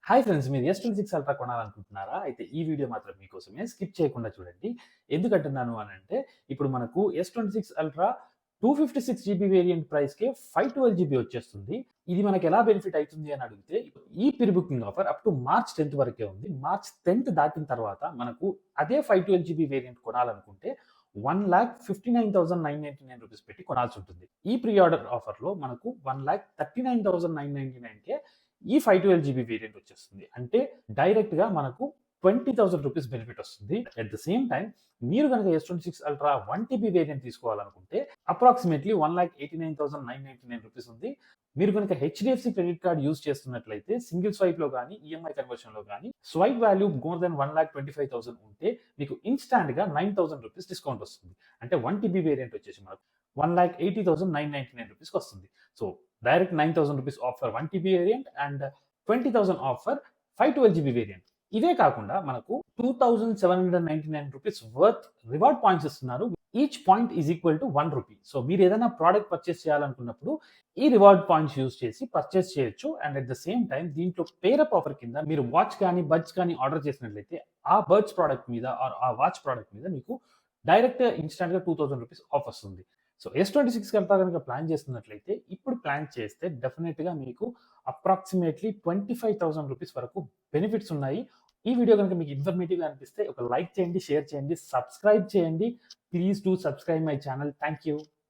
Hi friends, మీరు S26 ultra కొనాలనుకుంటున్నారా? అయితే ఈ వీడియో మాత్రం మీకోసమే. స్కిప్ చేయకుండా చూడండి. ఎందుకంటున్నాను అనంటే, ఇప్పుడు మనకు S26 అల్ట్రా 256 జీబీ వేరియంట్ ప్రైస్‌కే 512 జీబీ వచ్చేస్తుంది. ఇది మనకెలా బెనిఫిట్ అయితుంది అని అడిగితే, ఈ pre booking offer up to March 10థ్ వరకే ఉంది. మార్చ్ 10థ్ దాటిన తర్వాత మనకు అదే 512 జీబీ వేరియంట్ కొనాలనుకుంటే 1,59,999 రూపీస్ పెట్టి కొనాల్సుంటుంది. ఈ ప్రీ ఆర్డర్ ఆఫర్‌లో మనకు 1,39,999కే ఈ 512 జీబీ వేరియంట్ వచ్చేస్తుంది. అంటే డైరెక్ట్‌గా మనకు 20,000 రూపీస్ బెనిఫిట్ వస్తుంది. అట్ ద సేమ్ టైమ్ మీరు గనక S26 అల్ట్రా 1 టీబీ వేరియంట్ తీసుకోవాలనుకుంటే అప్రాక్సిమేట్‌లీ 1,89,999 రూపీస్ ఉంది. మీరు గనక హెచ్‌డిఎఫ్‌సి క్రెడిట్ కార్డ్ యూజ్ చేస్తున్నట్లయితే సింగిల్ స్వైప్‌లో గాని, ఈఎంఐ కన్వర్షన్‌లో గాని స్వైప్ వాల్యూ మోర్ దెన్ 1,25,000 ఉంటే మీకు ఇన్‌స్టాంట్‌గా 9,000 రూపీస్ డిస్కౌంట్ వస్తుంది. అంటే 1 టీబీ వేరియంట్ వచ్చేసి మనకు 1,80,999 రూపీస్‌కి వస్తుంది. So direct 9,000 rupees of for 1 TB variant and 20,000 of for 512 GB variant. ఇవే కాకుండా మనకు 2,799 రూపీస్ వర్త్ రివార్డ్ పాయింట్స్ ఇస్తున్నారు. Each point is equal to 1 rupee. So మీరు ఏదైనా ప్రోడక్ట్ పర్చేస్ చేయాలనుకున్నప్పుడు ఈ రివార్డ్ పాయింట్స్ యూజ్ చేసి పర్చేస్ చేయొచ్చు. And at the same time దీంట్లో పేరప్ ఆఫర్ కింద మీరు వాచ్ కానీ, బడ్స్ కానీ ఆర్డర్ చేసినట్లయితే ఆ బడ్స్ ప్రోడక్ట్ మీద ఆర్ ఆ వాచ్ ప్రోడక్ట్ మీద మీకు డైరెక్ట్ ఇన్‌స్టాంట్‌గా 2,000 రూపీస్ ఆఫ్ వస్తుంది. సో S26 కంతా గనుక ప్లాన్ చేస్తున్నట్లయితే ఇప్పుడు ప్లాన్ చేస్తే డెఫినిట్‌గా మీకు అప్రాక్సిమేట్‌లీ 25,000 రూపీస్ వరకు బెనిఫిట్స్ ఉన్నాయి. ఈ వీడియో గనుక మీకు ఇన్ఫర్మేటివ్‌గా అనిపిస్తే ఒక లైక్ చేయండి, షేర్ చేయండి, సబ్స్క్రైబ్ చేయండి. Please do subscribe my channel. Thank you.